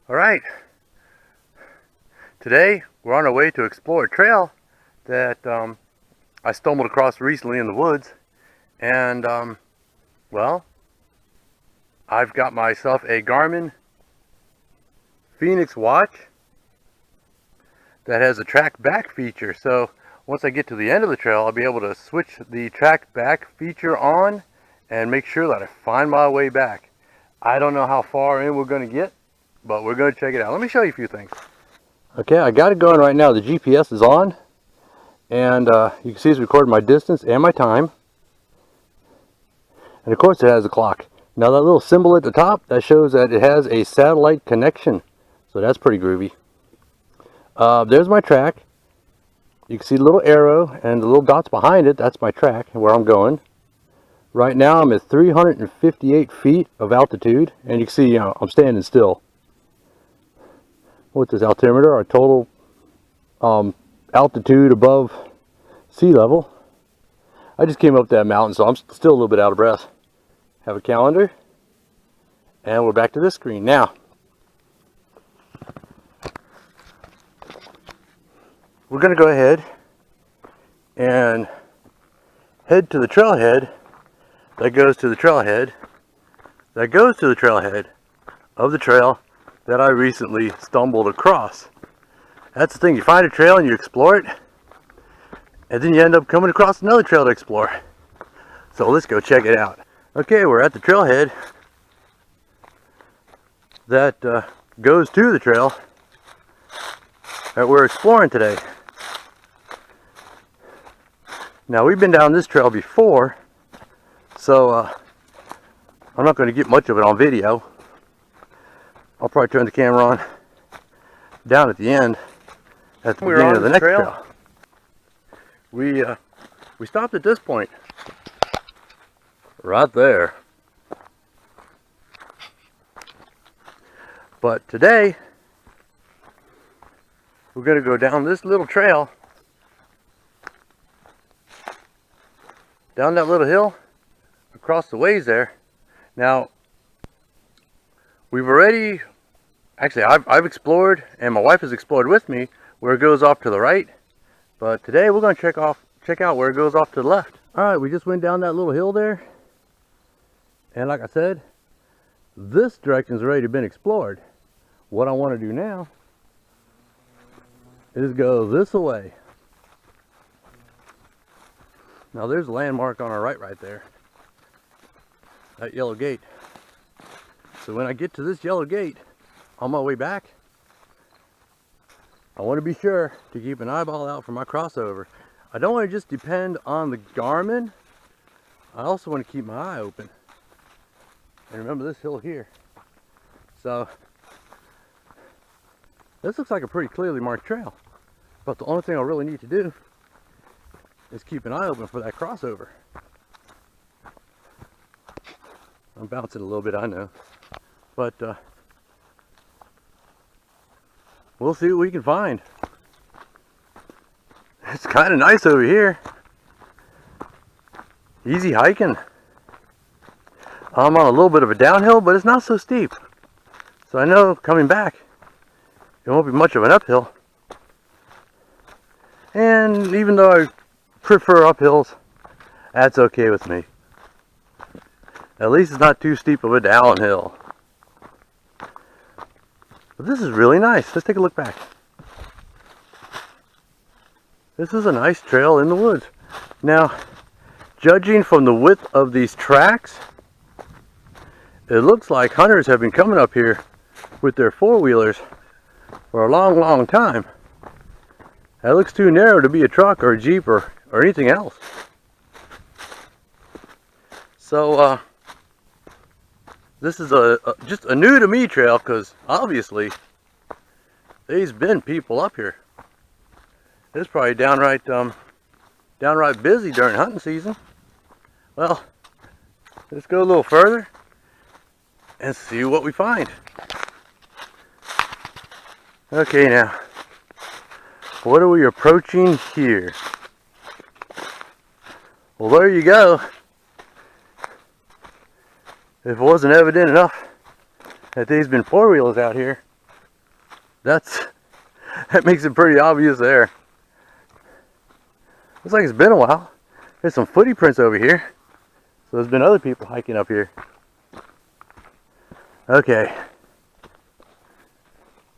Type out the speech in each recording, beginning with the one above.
Alright, today we're on our way to explore a trail that I stumbled across recently in the woods, and well, I've got myself a Garmin Fenix watch that has a track back feature. So once I get to the end of the trail, I'll be able to switch the track back feature on and make sure that I find my way back. I don't know how far in we're going to get, but we're going to check it out. Let me show you a few things. Okay, I got it going right now. The GPS is on, and you can see it's recording my distance and my time. And of course it has a clock. Now that little symbol at the top, that shows that it has a satellite connection. So that's pretty groovy. There's my track. You can see the little arrow and the little dots behind it. That's my track and where I'm going. Right now I'm at 358 feet of altitude, and you can see, I'm standing still. With this altimeter, our total altitude above sea level. I just came up that mountain, so I'm still a little bit out of breath. Have a calendar, and we're back to this screen now. We're going to go ahead and head to the trailhead that goes to the trailhead that goes to the trailhead of the trail that I recently stumbled across. That's the thing, you find a trail and you explore it, and then you end up coming across another trail to explore. So let's go check it out. Okay, we're at the trailhead that goes to the trail that we're exploring today. Now, we've been down this trail before, so I'm not going to get much of it on video. I'll probably turn the camera on down at the end, at the beginning of the next trail. We stopped at this point, right there. But today, we're going to go down this little trail, down that little hill, across the ways there. Now, we've already, actually I've explored, and my wife has explored with me, where it goes off to the right. But today we're going to check out where it goes off to the left. Alright, we just went down that little hill there. And like I said, this direction's already been explored. What I want to do now is go this way. Now there's a landmark on our right there. That yellow gate. So when I get to this yellow gate on my way back, I want to be sure to keep an eyeball out for my crossover. I don't want to just depend on the Garmin. I also want to keep my eye open. And remember this hill here. So this looks like a pretty clearly marked trail. But the only thing I really need to do is keep an eye open for that crossover. I'm bouncing a little bit, I know. But we'll see what we can find. It's kind of nice over here. Easy hiking. I'm on a little bit of a downhill, but it's not so steep. So I know coming back, it won't be much of an uphill. And even though I prefer uphills, that's okay with me. At least it's not too steep of a downhill. But this is really nice. Let's take a look back. This is a nice trail in the woods. Now, judging from the width of these tracks, it looks like hunters have been coming up here with their four-wheelers for a long, long time. That looks too narrow to be a truck or a Jeep or anything else. So, this is just a new to me trail, because obviously there's been people up here. It's probably downright busy during hunting season. Well, let's go a little further and see what we find. Okay, now, what are we approaching here? Well, there you go. If it wasn't evident enough that there's been four-wheelers out here, that makes it pretty obvious there. Looks like it's been a while. There's some footy prints over here. So there's been other people hiking up here. Okay.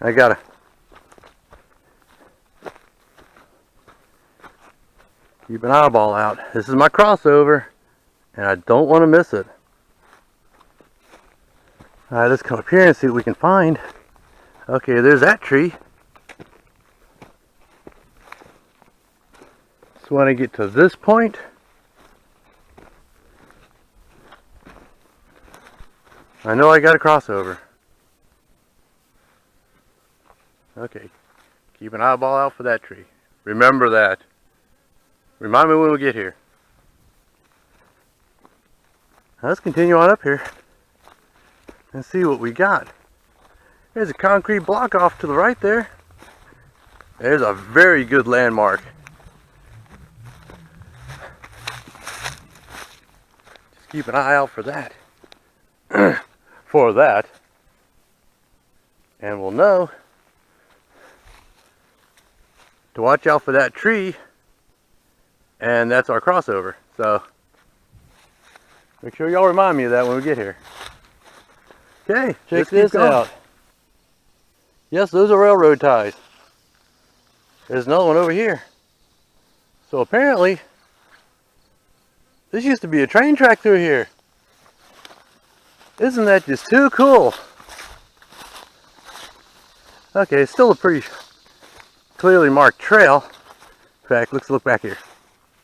I gotta keep an eyeball out. This is my crossover, and I don't want to miss it. Alright, let's come up here and see what we can find. Okay, there's that tree. So when I get to this point, I know I got a crossover. Okay, keep an eyeball out for that tree. Remember that. Remind me when we get here. Now let's continue on up here and see what we got. There's a concrete block off to the right there. There's a very good landmark. Just keep an eye out for that. For that. And we'll know to watch out for that tree. And that's our crossover. So make sure y'all remind me of that when we get here. Okay, check this out. Yes, those are railroad ties. There's another one over here. So apparently, this used to be a train track through here. Isn't that just too cool? Okay, it's still a pretty clearly marked trail. In fact, let's look back here.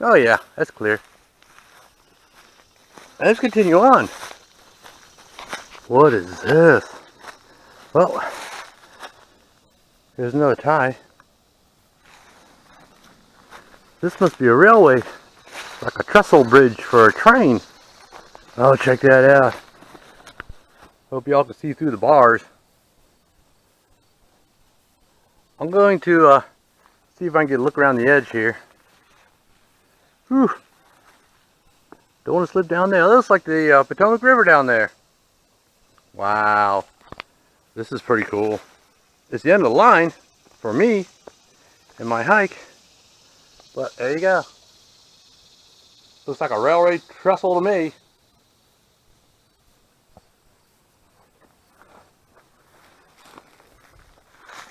Oh yeah, that's clear. Let's continue on. What is this? Well, there's another tie. This must be a railway, like a trestle bridge for a train. Oh, check that out. Hope y'all can see through the bars. I'm going to see if I can get a look around the edge here. Whew. Don't want to slip down there. It looks like the Potomac River down there. Wow. This is pretty cool. It's the end of the line for me and my hike. But there you go. Looks like a railway trestle to me.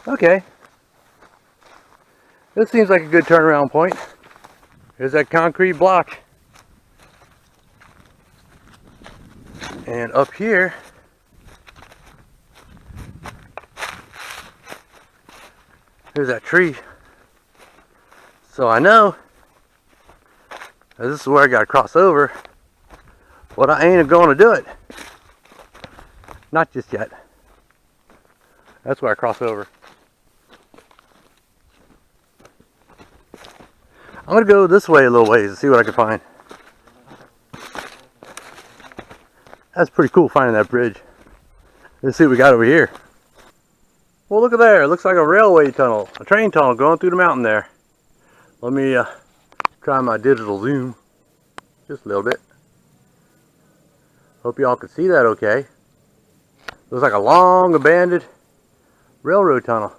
Okay. This seems like a good turnaround point. There's that concrete block. And up here, there's that tree. So I know this is where I got to cross over, but I ain't going to do it. Not just yet. That's where I cross over. I'm going to go this way a little ways and see what I can find. That's pretty cool finding that bridge. Let's see what we got over here. Well, look at there. It looks like a railway tunnel, a train tunnel going through the mountain there. Let me try my digital zoom just a little bit. Hope y'all can see that okay. Looks like a long abandoned railroad tunnel.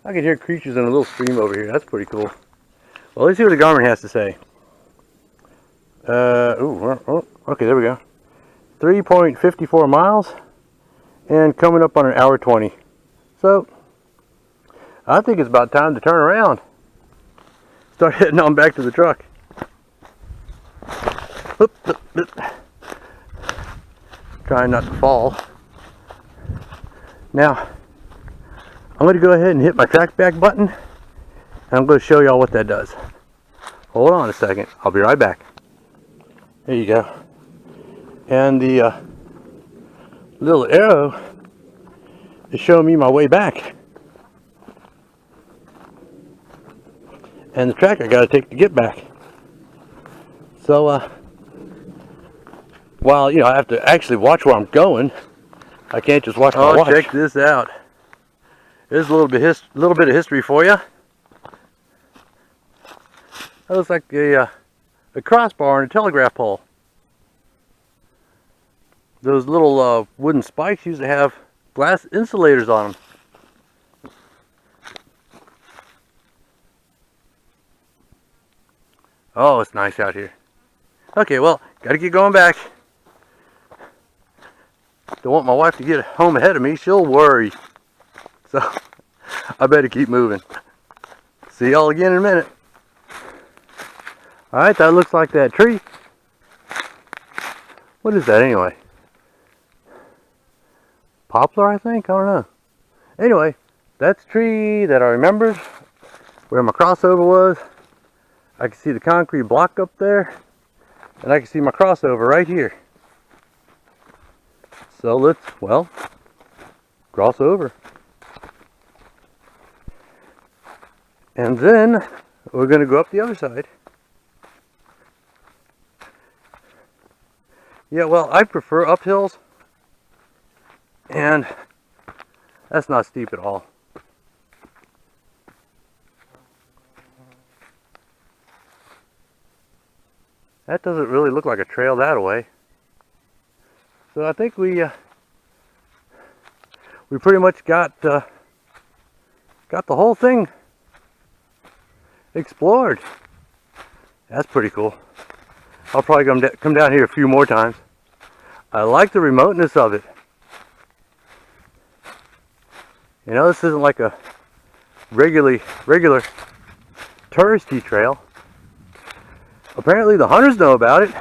I can hear creatures in a little stream over here. That's pretty cool. Well, let's see what the Garmin has to say. Okay, there we go. 3.54 miles and coming up on an hour 20. So, I think it's about time to turn around. Start heading on back to the truck. Oop, oop, oop. Trying not to fall. Now, I'm going to go ahead and hit my track back button. And I'm going to show y'all what that does. Hold on a second. I'll be right back. There you go. And the little arrow is showing me my way back. And the track I got to take to get back. So, while, I have to actually watch where I'm going. I can't just watch my watch. Check this out. There's a little bit of history for you. That looks like a crossbar and a telegraph pole. Those little wooden spikes used to have glass insulators on them. Oh, it's nice out here. Okay, well, gotta get going back. Don't want my wife to get home ahead of me. She'll worry. So, I better keep moving. See y'all again in a minute. Alright, that looks like that tree. What is that anyway? Poplar, I think? I don't know. Anyway, that's the tree that I remembered where my crossover was. I can see the concrete block up there, and I can see my crossover right here. So let's, well, cross over. And then we're going to go up the other side. Yeah, well, I prefer uphills, and that's not steep at all. That doesn't really look like a trail that way. So I think we pretty much got the whole thing explored. That's pretty cool. I'll probably come down here a few more times. I like the remoteness of it. You know, this isn't like a regular touristy trail. Apparently the hunters know about it,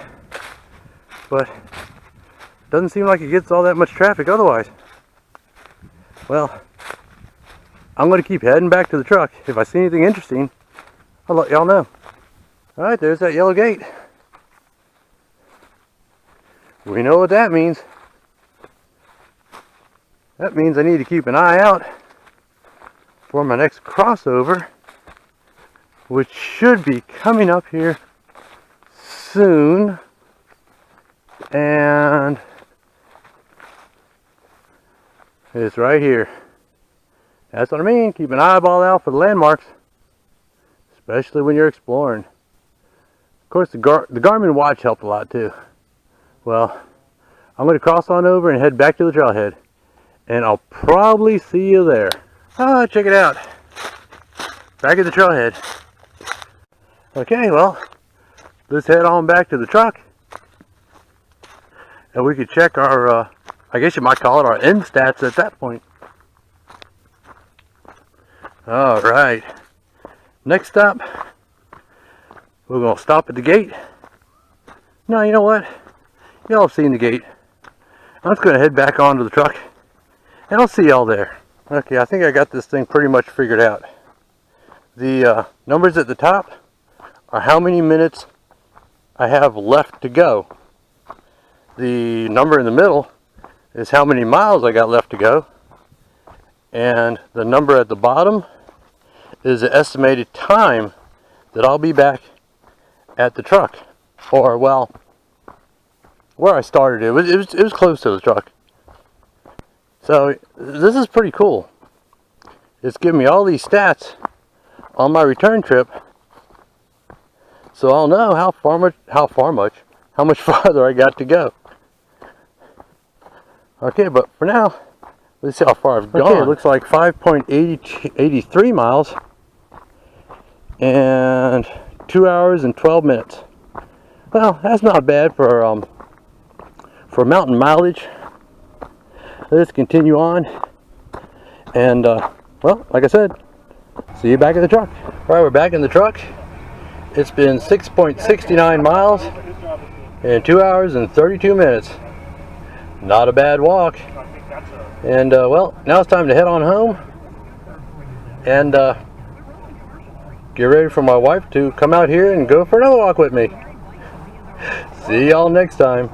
but it doesn't seem like it gets all that much traffic otherwise. Well, I'm going to keep heading back to the truck. If I see anything interesting, I'll let y'all know. Alright, there's that yellow gate. We know what that means. That means I need to keep an eye out for my next crossover, which should be coming up here soon. And it's right here. That's what I mean. Keep an eyeball out for the landmarks, especially when you're exploring. Of course, the Garmin watch helped a lot too. Well, I'm going to cross on over and head back to the trailhead, and I'll probably see you there. Oh, check it out. Back at the trailhead. Okay, well, let's head on back to the truck, and we could check our, I guess you might call it our end stats at that point. Alright, next stop, we're going to stop at the gate. No, you know what? Y'all have seen the gate. I'm just going to head back onto the truck, and I'll see y'all there. Okay, I think I got this thing pretty much figured out. The numbers at the top are how many minutes I have left to go. The number in the middle is how many miles I got left to go. And the number at the bottom is the estimated time that I'll be back at the truck. Or, well, where I started, it was close to the truck. So this is pretty cool. It's giving me all these stats on my return trip, so I'll know how much farther I got to go. Okay, but for now, let's see how far I've gone. Okay, it looks like 5.83 miles and 2 hours and 12 minutes. Well, that's not bad for mountain mileage. Let's continue on, and well, like I said, see you back at the truck. Alright, we're back in the truck. It's been 6.69 miles and 2 hours and 32 minutes. Not a bad walk. And well, now it's time to head on home and get ready for my wife to come out here and go for another walk with me. See y'all next time.